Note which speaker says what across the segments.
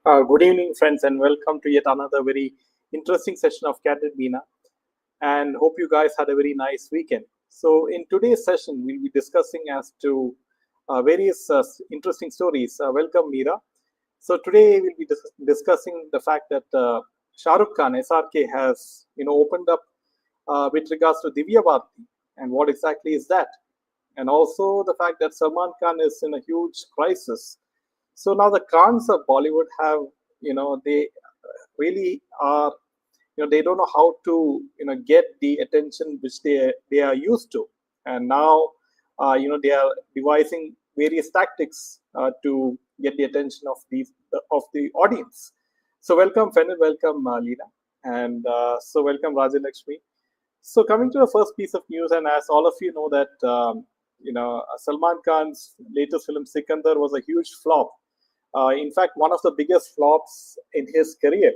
Speaker 1: Good evening, friends, and welcome to yet another very interesting session of Candid Meena. And hope you guys had a very nice weekend. So, in today's session, we'll be discussing as to various interesting stories. Welcome, Meera. So, today we'll be discussing the fact that Shah Rukh Khan SRK has opened up with regards to Divya Bharti, and what exactly is that? And also the fact that Salman Khan is in a huge crisis. So now the Khans of Bollywood have, they really are, they don't know how to, get the attention which they are used to, and now, they are devising various tactics to get the attention of the audience. So welcome, Fenel, welcome, Leena, and so welcome, Rajalakshmi. So coming to the first piece of news, and as all of you know that Salman Khan's latest film Sikandar was a huge flop. In fact, one of the biggest flops in his career.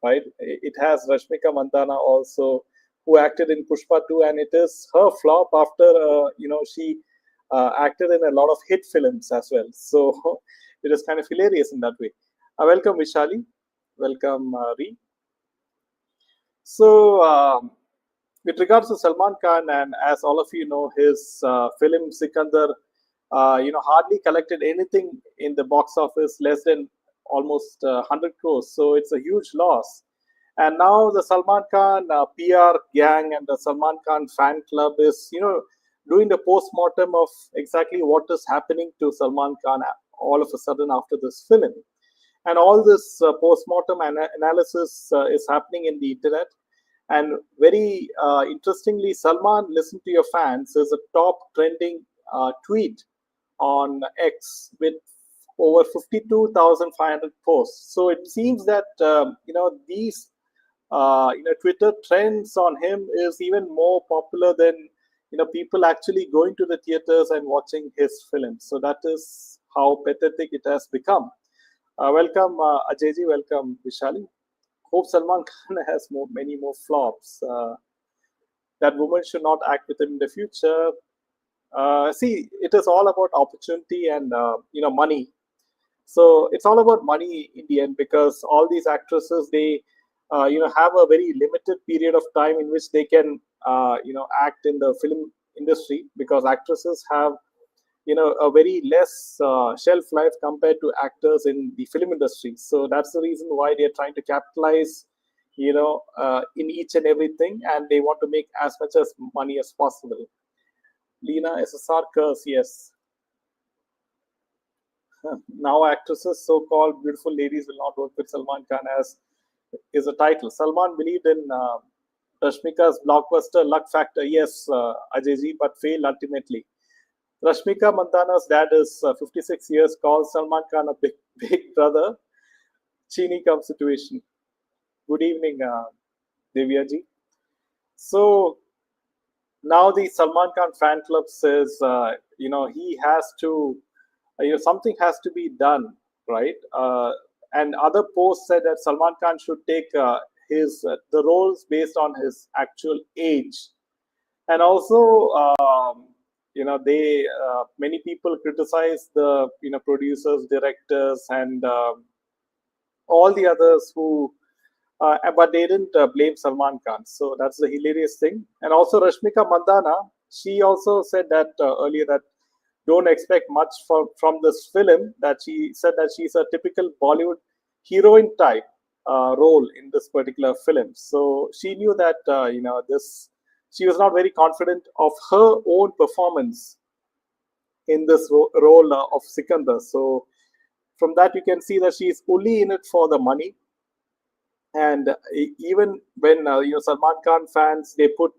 Speaker 1: Right? It has Rashmika Mandana also, who acted in Pushpa 2, and it is her flop after she acted in a lot of hit films as well. So it is kind of hilarious in that way. Welcome, Vishali. Welcome, Ree. So, with regards to Salman Khan, and as all of you know, his film Sikandar, hardly collected anything in the box office, less than almost 100 crores. So it's a huge loss. And now the Salman Khan PR gang and the Salman Khan fan club is, doing the post-mortem of exactly what is happening to Salman Khan all of a sudden after this film. And all this post-mortem analysis is happening in the internet. And very interestingly, Salman, listen to your fans, is a top trending tweet on X with over 52,500 posts. So it seems that these Twitter trends on him is even more popular than people actually going to the theaters and watching his films. So that is how pathetic it has become. Welcome, Ajayji. Welcome, Vishali. Hope Salman Khan has many more flops. That woman should not act with him in the future. See, it is all about opportunity and money. So it's all about money in the end, because all these actresses, they have a very limited period of time in which they can act in the film industry, because actresses have a very less shelf life compared to actors in the film industry. So that's the reason why they're trying to capitalize in each and everything, and they want to make as much as money as possible. Lena SSR curse, yes. Now actresses, so-called beautiful ladies, will not work with Salman Khan, as is a title. Salman believed in Rashmika's blockbuster Luck Factor, yes, Ajayji, but failed ultimately. Rashmika Mandana's dad is 56 years, calls Salman Khan a big brother. Chini come situation. Good evening, Divya ji. So now the Salman Khan fan club says, he has to, something has to be done, right? And other posts said that Salman Khan should take his the roles based on his actual age. And also, they many people criticize the producers, directors, and all the others who, but they didn't blame Salman Khan. So that's the hilarious thing. And also Rashmika Mandana, she also said that earlier, that don't expect much from this film. That she said that she's a typical Bollywood heroine type role in this particular film. So she knew that this. She was not very confident of her own performance in this role of Sikandar. So from that you can see that she is only in it for the money. And even when Salman Khan fans, they put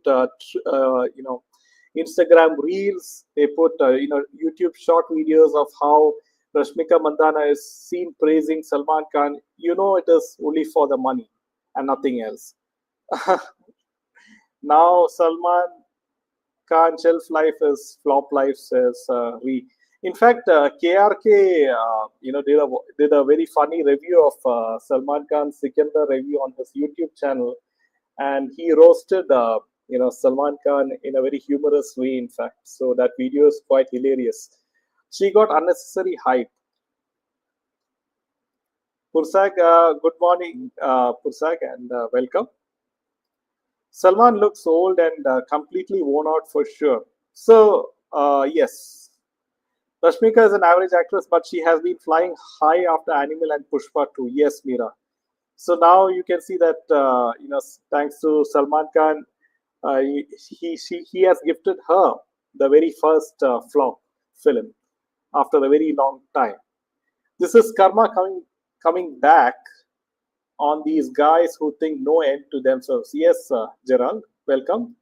Speaker 1: Instagram reels, they put YouTube short videos of how Rashmika Mandana is seen praising Salman Khan. It is only for the money and nothing else. Now Salman Khan shelf life is flop life, says we. In fact, KRK, did a very funny review of Salman Khan's Sikandar review on his YouTube channel, and he roasted, Salman Khan in a very humorous way. In fact, so that video is quite hilarious. She got unnecessary hype. Pursak, good morning, Pursak, and welcome. Salman looks old and completely worn out for sure. So, yes, Rashmika is an average actress, but she has been flying high after Animal and Pushpa too. Yes, Meera. So now you can see that thanks to Salman Khan, he has gifted her the very first flop film after a very long time. This is karma coming back on these guys who think no end to themselves. Yes, Gerald, welcome.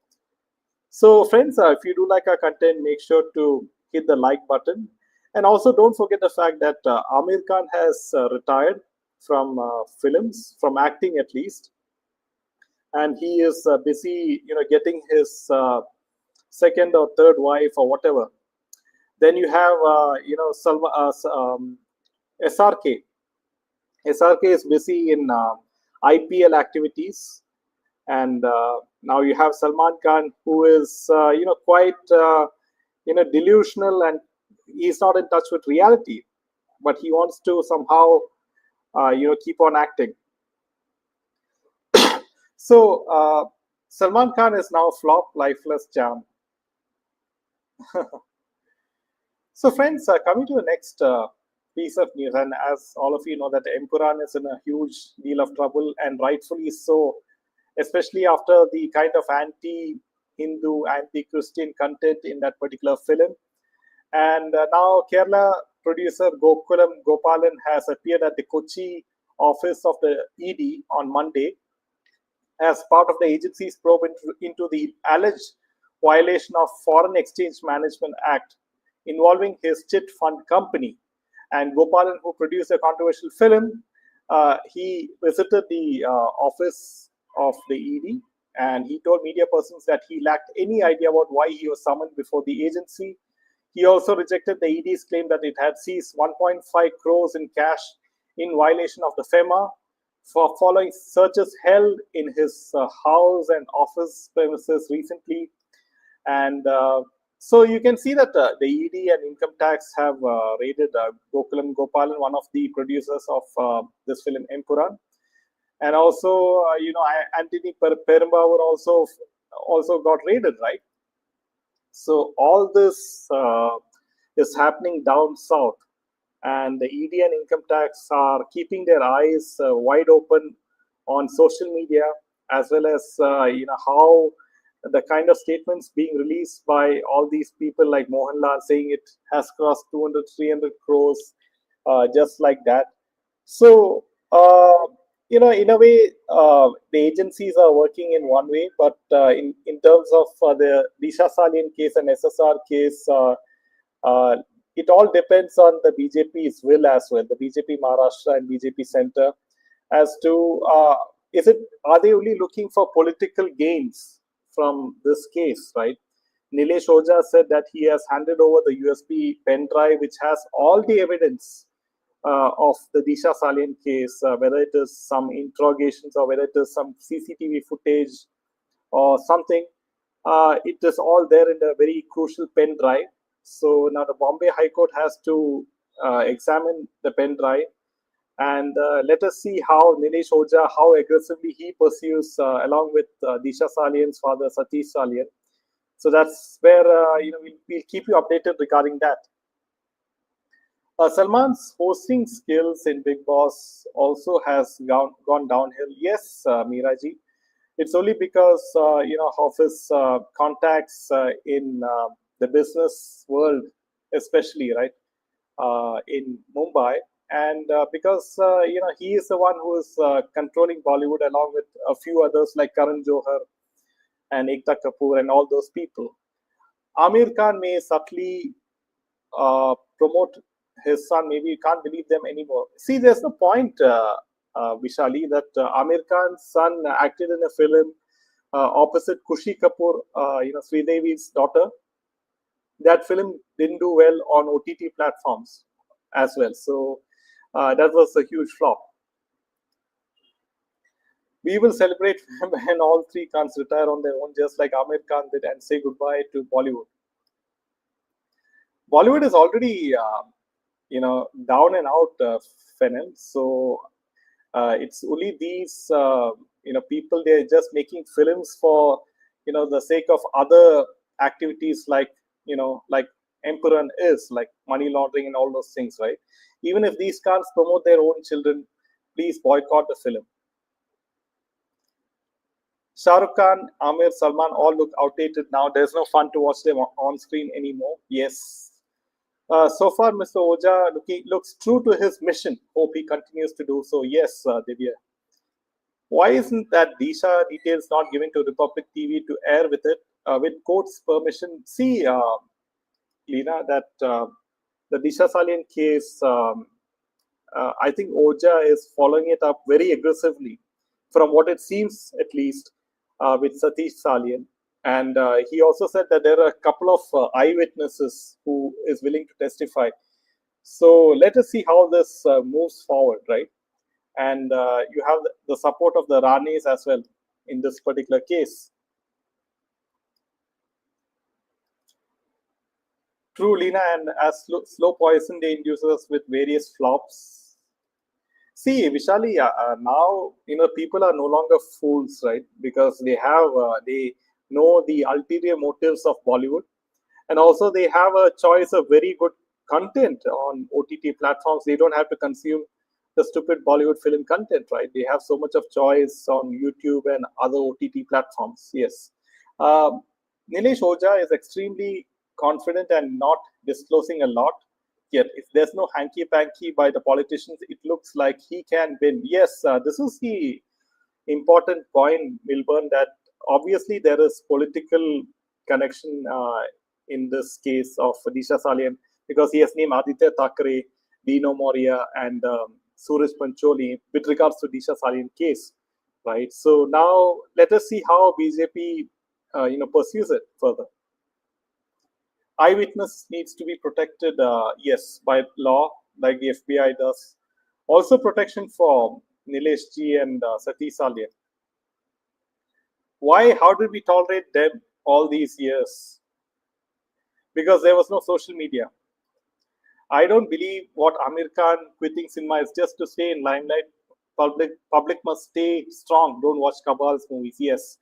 Speaker 1: So, friends, if you do like our content, make sure to hit the like button. And also, don't forget the fact that Amir Khan has retired from films, from acting at least, and he is busy, getting his second or third wife or whatever. Then you have, SRK. SRK is busy in IPL activities, and now you have Salman Khan, who is quite delusional, and he's not in touch with reality, but he wants to somehow keep on acting. So Salman Khan is now flop, lifeless jam. So friends, coming to the next piece of news, and as all of you know, that Empuran is in a huge deal of trouble, and rightfully so, especially after the kind of anti-Hindu, anti-Christian content in that particular film. And now Kerala producer Gokulam Gopalan has appeared at the Kochi office of the ED on Monday as part of the agency's probe into the alleged violation of Foreign Exchange Management Act involving his chit fund company. And Gopalan, who produced a controversial film, he visited the office of the ED, and he told media persons that he lacked any idea about why he was summoned before the agency. He also rejected the ED's claim that it had seized 1.5 crores in cash in violation of the FEMA for following searches held in his house and office premises recently. And so you can see that the ED and income tax have raided Gokulam Gopalan, one of the producers of this film Empuran, and also Anthony Perumbavoor also got raided, right? So all this is happening down south, and the ED and income tax are keeping their eyes wide open on social media, as well as how the kind of statements being released by all these people like Mohanlal saying it has crossed 200, 300 crores, just like that. So, in a way, the agencies are working in one way, but in terms of the Disha Salian case and SSR case, uh, it all depends on the BJP's will as well, the BJP Maharashtra and BJP Center, as to is it are they only looking for political gains from this case, right? Nilesh Oja said that he has handed over the USB pen drive, which has all the evidence of the Disha Salian case, whether it is some interrogations or whether it is some CCTV footage or something. It is all there in a very crucial pen drive. So now the Bombay High Court has to examine the pen drive, and let us see how Nilesh Oja, how aggressively he pursues, along with Disha Salian's father, Satish Salian. So that's where we'll keep you updated regarding that. Salman's hosting skills in Big Boss also has gone downhill. Yes, Miraji, it's only because of his contacts in the business world, especially right in Mumbai, and because he is the one who is controlling Bollywood along with a few others like Karan Johar and Ekta Kapoor and all those people. Amir Khan may subtly promote his son. Maybe you can't believe them anymore. See, there's no point, Vishali, that Amir Khan's son acted in a film opposite Kushi Kapoor, Sridevi's daughter. That film didn't do well on OTT platforms as well. So that was a huge flop. We will celebrate when all three Khans retire on their own, just like Amir Khan did, and say goodbye to Bollywood. Bollywood is already, down and out, Fennel. So It's only these people. They're just making films for the sake of other activities like like Emperor is like money laundering and all those things, right? Even if these can't promote their own children, please boycott the film. Shah Rukh Khan, Amir, Salman all look outdated now. There's no fun to watch them on screen anymore. Yes. So far, Mr. Oja looks true to his mission. Hope he continues to do so. Yes, Divya. Why isn't that Disha details not given to Republic TV to air with it with court's permission? See, Lena, that the Disha Salian case, I think Oja is following it up very aggressively, from what it seems at least, with Satish Salian. And he also said that there are a couple of eyewitnesses who is willing to testify. So let us see how this moves forward, right? And you have the support of the Ranis as well in this particular case. True, Lena, and as slow poison they induce us with various flops. See, Vishali, now people are no longer fools, right? Because they know the ulterior motives of Bollywood, and also they have a choice of very good content on OTT platforms. They don't have to consume the stupid Bollywood film content, right? They have so much of choice on YouTube and other OTT platforms. Yes, um, Nilesh Oja is extremely confident and not disclosing a lot. Yet, if there's no hanky panky by the politicians, it looks like he can win. Yes, this is the important point, Milburn, that obviously there is political connection in this case of Disha Salian because he has named Aditya Thackeray, Dino Moria, and Suraj Pancholi with regards to Disha Salian case, right? So now let us see how BJP, pursues it further. Eyewitness needs to be protected, yes, by law, like the FBI does. Also, protection for Nilesh G and Sati Salya. Why? How did we tolerate them all these years? Because there was no social media. I don't believe what Amir Khan quitting cinema is just to stay in limelight. Public must stay strong. Don't watch Kabal's movies. Yes.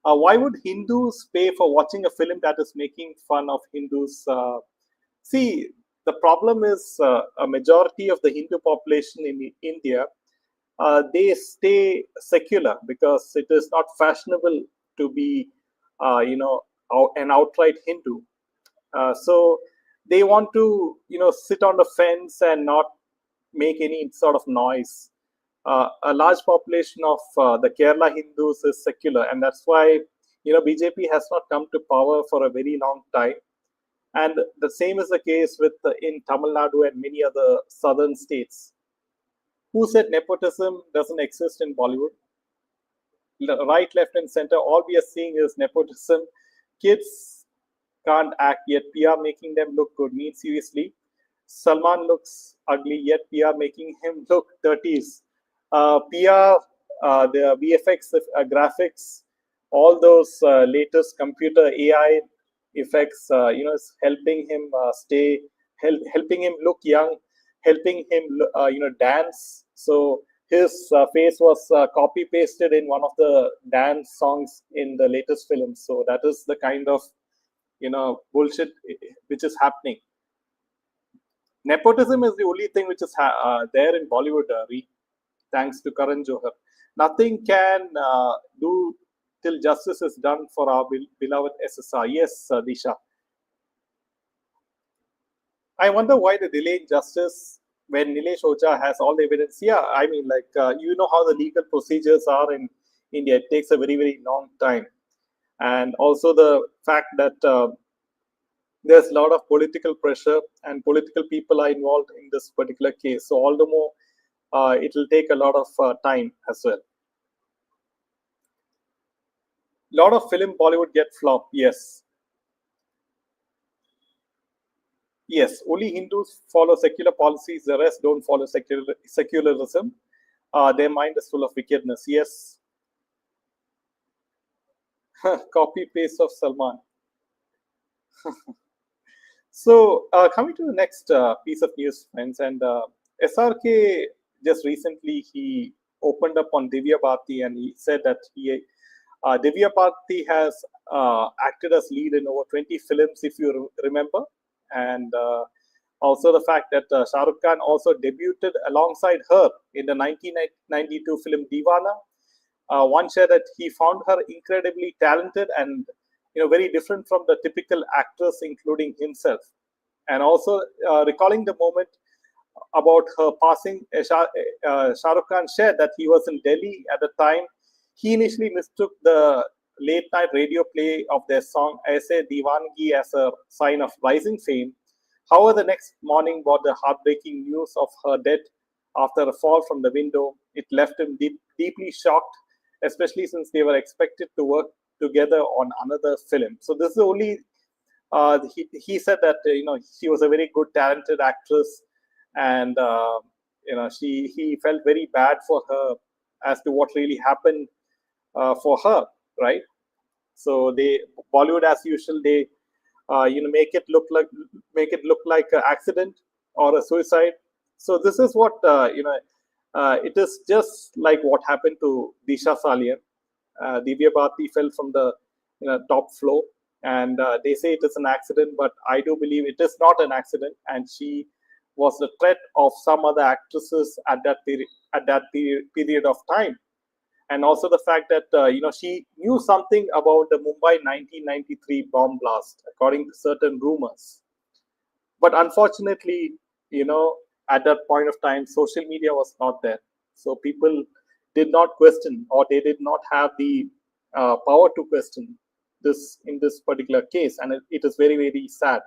Speaker 1: Why would Hindus pay for watching a film that is making fun of Hindus? See, the problem is a majority of the Hindu population in India, they stay secular because it is not fashionable to be, an outright Hindu. So they want to, sit on the fence and not make any sort of noise. A large population of the Kerala Hindus is secular, and that's why BJP has not come to power for a very long time. And the same is the case with in Tamil Nadu and many other southern states. Who said nepotism doesn't exist in Bollywood? Right, left, and center, all we are seeing is nepotism. Kids can't act, yet PR making them look good. Mean seriously, Salman looks ugly, yet PR making him look 30s. PR, the VFX graphics, all those latest computer AI effects, is helping him helping him look young, helping him, dance. So his face was copy pasted in one of the dance songs in the latest film. So that is the kind of bullshit which is happening. Nepotism is the only thing which is there in Bollywood, thanks to Karan Johar. Nothing can do till justice is done for our beloved SSR. Yes, Disha. I wonder why the delay in justice when Nilesh Oja has all the evidence. Yeah, I mean, like, you know how the legal procedures are in India. It takes a very, very long time. And also the fact that there's a lot of political pressure and political people are involved in this particular case. So all the more, it will take a lot of time as well. Lot of film Bollywood get flop. Yes, yes. Only Hindus follow secular policies. The rest don't follow secularism. Their mind is full of wickedness. Yes. Copy paste of Salman. So coming to the next piece of news, friends, and SRK just recently he opened up on Divya Bharti, and he said that Divya Bharti has acted as lead in over 20 films, if you remember, and also the fact that Shah Rukh Khan also debuted alongside her in the 1992 film Deewana. One shared that he found her incredibly talented and very different from the typical actress, including himself. And also recalling the moment about her passing, Shah Rukh Khan shared that he was in Delhi at the time. He initially mistook the late night radio play of their song Aise Diwangi as a sign of rising fame. However, the next morning brought the heartbreaking news of her death after a fall from the window. It left him deeply shocked, especially since they were expected to work together on another film. So this is only he said that she was a very good talented actress, and he felt very bad for her as to what really happened for her, right? So they Bollywood, as usual, they make it look like an accident or a suicide. So this is what it is just like what happened to Disha Salian. Divya Bharti fell from the top floor, and they say it is an accident, but I do believe it is not an accident, and she was the threat of some other actresses at that period of time. And also the fact that she knew something about the Mumbai 1993 bomb blast, according to certain rumors. But unfortunately, at that point of time, social media was not there, so people did not question, or they did not have the power to question this in this particular case, and it is very very sad.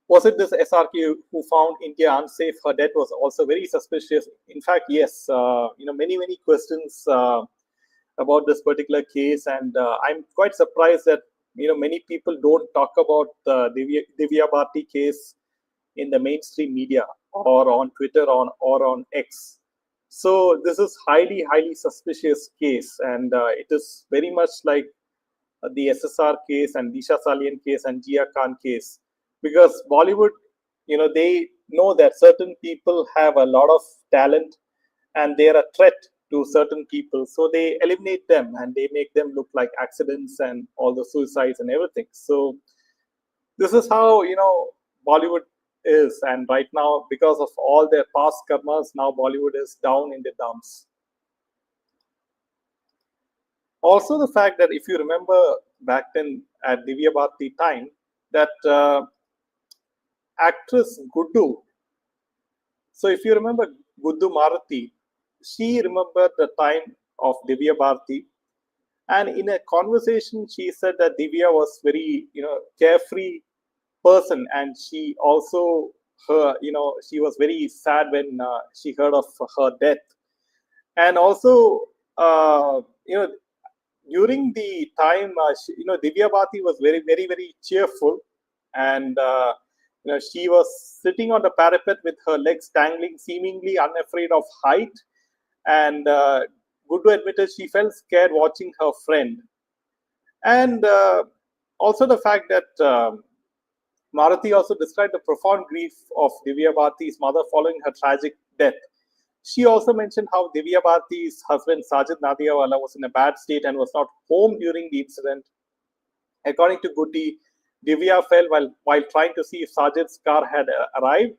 Speaker 1: Was it this SRK who found India unsafe? Her death was also very suspicious. In fact, yes, many questions about this particular case, and I'm quite surprised that many people don't talk about the Divya Bharti case in the mainstream media or on Twitter or on X. So this is highly suspicious case, and it is very much like the SSR case and Disha Salian case and Jia Khan case, because Bollywood, they know that certain people have a lot of talent and they are a threat to certain people, so they eliminate them and they make them look like accidents and all the suicides and everything. So this is how Bollywood is, and right now, because of all their past karmas, now Bollywood is down in the dumps. Also, the fact that if you remember back then at Divya Bharti time, that actress Guddu. So if you remember Guddu Marathi, she remembered the time of Divya Bharti, and in a conversation, she said that Divya was very carefree person, and she also she was very sad when she heard of her death, and also during the time Divya Bharti was very cheerful, and she was sitting on the parapet with her legs dangling, seemingly unafraid of height, and Gudu admitted she felt scared watching her friend, and also the fact that Marathi also described the profound grief of Divya Bharti's mother following her tragic death. She also mentioned how Divya Bharti's husband, Sajid Nadiawala, was in a bad state and was not home during the incident. According to Goody, Divya fell while trying to see if Sajid's car had arrived,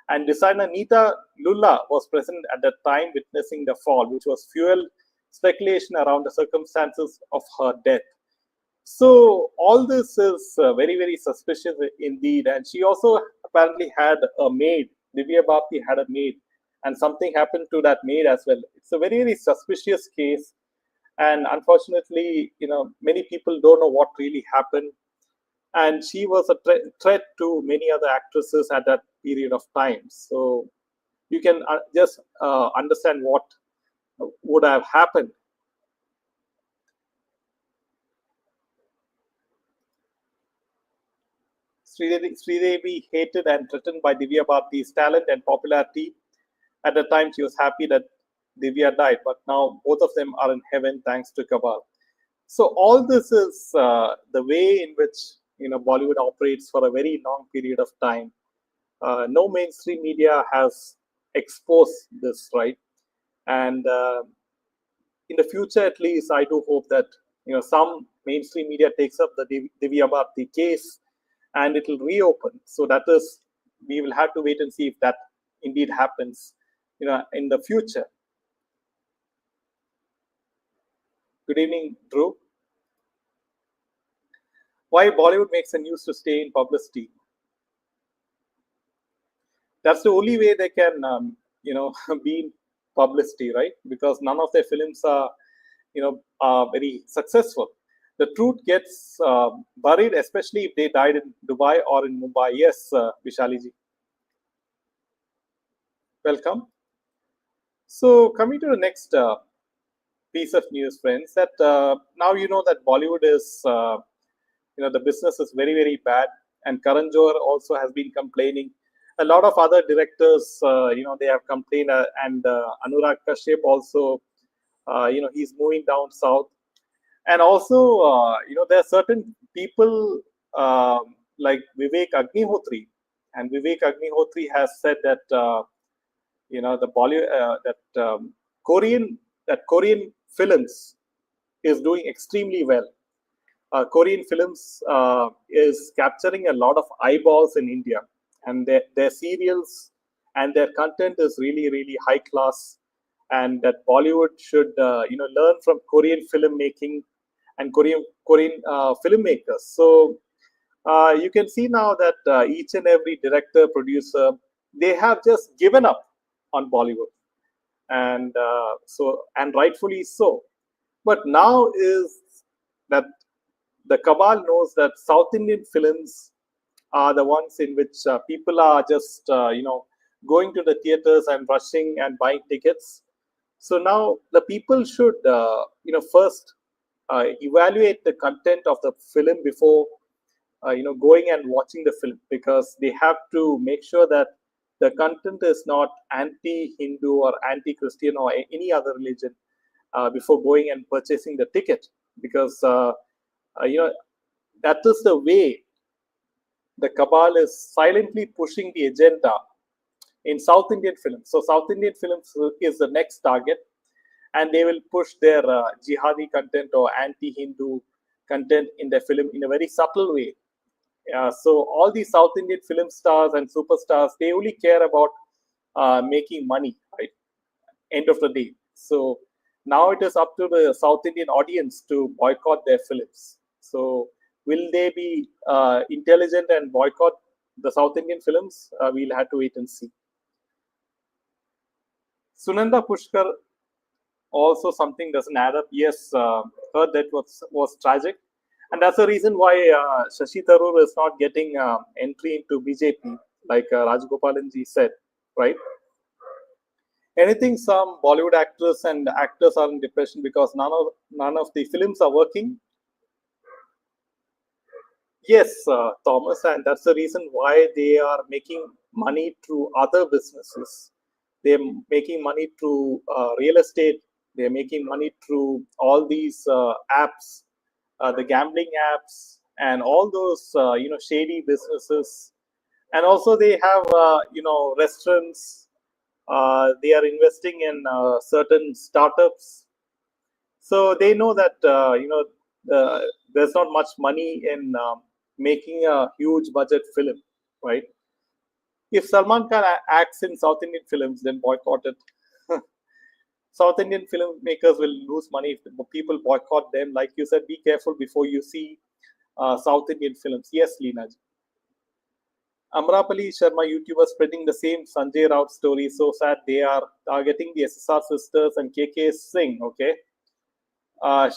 Speaker 1: and designer Neeta Lulla was present at that time, witnessing the fall, which was fueled speculation around the circumstances of her death. So all this is very suspicious indeed, and she also apparently had a maid. Divya Bharti had a maid, and something happened to that maid as well. It's a very suspicious case, and unfortunately, many people don't know what really happened. And she was a threat to many other actresses at that period of time. So you can just understand what would have happened. Sridevi, hated and threatened by Divya Bharti's talent and popularity. At the time, she was happy that Divya died, but now both of them are in heaven thanks to Kabal. So all this is the way in which Bollywood operates for a very long period of time. No mainstream media has exposed this, right? And in the future, at least, I do hope that some mainstream media takes up the Divya Bharti case and it will reopen. So that is, we will have to wait and see if that indeed happens, in the future. Good evening, Drew. Why Bollywood makes a news to stay in publicity? That's the only way they can, be in publicity, right? Because none of their films are very successful. The truth gets buried, especially if they died in Dubai or in Mumbai. Yes, Vishaliji, welcome. So, coming to the next piece of news, friends, that now you know that Bollywood is, the business is very, very bad, and Karan Johar also has been complaining. A lot of other directors, they have complained, and Anurag Kashyap also, he's moving down south. And also, there are certain people like Vivek Agnihotri, and Vivek Agnihotri has said that the Bollywood that Korean films is doing extremely well. Korean films is capturing a lot of eyeballs in India, and their serials and their content is really, really high class. And that Bollywood should, learn from Korean filmmaking and Korean filmmakers. So you can see now that each and every director, producer, they have just given up on Bollywood, and and rightfully so. But now is that the cabal knows that South Indian films are the ones in which people are just going to the theaters and rushing and buying tickets. So now the people should first evaluate the content of the film before going and watching the film, because they have to make sure that the content is not anti-Hindu or anti-Christian or any other religion before going and purchasing the ticket, because that is the way the cabal is silently pushing the agenda in South Indian films. So South Indian films is the next target, and they will push their jihadi content or anti-Hindu content in their film in a very subtle way. So all these South Indian film stars and superstars, they only care about making money, right? End of the day. So now it is up to the South Indian audience to boycott their films. So will they be intelligent and boycott the South Indian films? We'll have to wait and see. Sunanda Pushkar, also something doesn't add up. Yes, heard that was tragic, and that's the reason why Shashi Tharoor is not getting entry into BJP, like Rajgopalanji said, right? Anything, some Bollywood actors and actors are in depression because none of the films are working. Yes, Thomas, and that's the reason why they are making money through other businesses. They're making money through real estate. They're making money through all these apps, the gambling apps, and all those shady businesses. And also, they have restaurants. They are investing in certain startups. So they know that there's not much money in making a huge budget film, right? If Salman Khan acts in South Indian films, then boycott it. South Indian filmmakers will lose money if people boycott them. Like you said, be careful before you see South Indian films. Yes, Leena. Amrapali Sharma YouTuber spreading the same Sanjay Raut story. So sad. They are targeting the SSR sisters and KK Singh. Okay.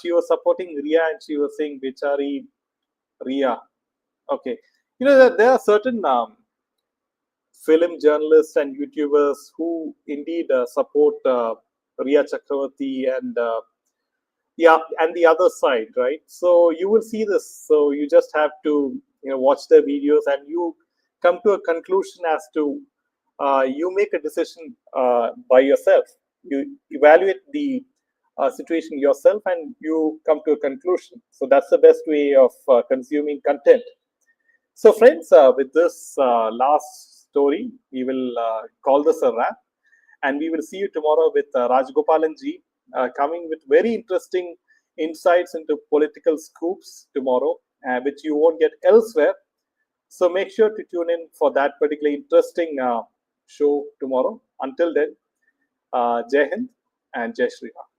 Speaker 1: She was supporting Ria and she was saying Bichari Ria. Okay. There are certain film journalists and YouTubers who indeed support Ria Chakravarti and and the other side, right? So you will see this. So you just have to watch their videos and you come to a conclusion as to you make a decision by yourself. You evaluate the situation yourself and you come to a conclusion. So that's the best way of consuming content. So friends, with this last story, we will call this a wrap. And we will see you tomorrow with Rajgopalan ji coming with very interesting insights into political scoops tomorrow, which you won't get elsewhere. So make sure to tune in for that particularly interesting show tomorrow. Until then, Jai Hind and Jai Shri Ram.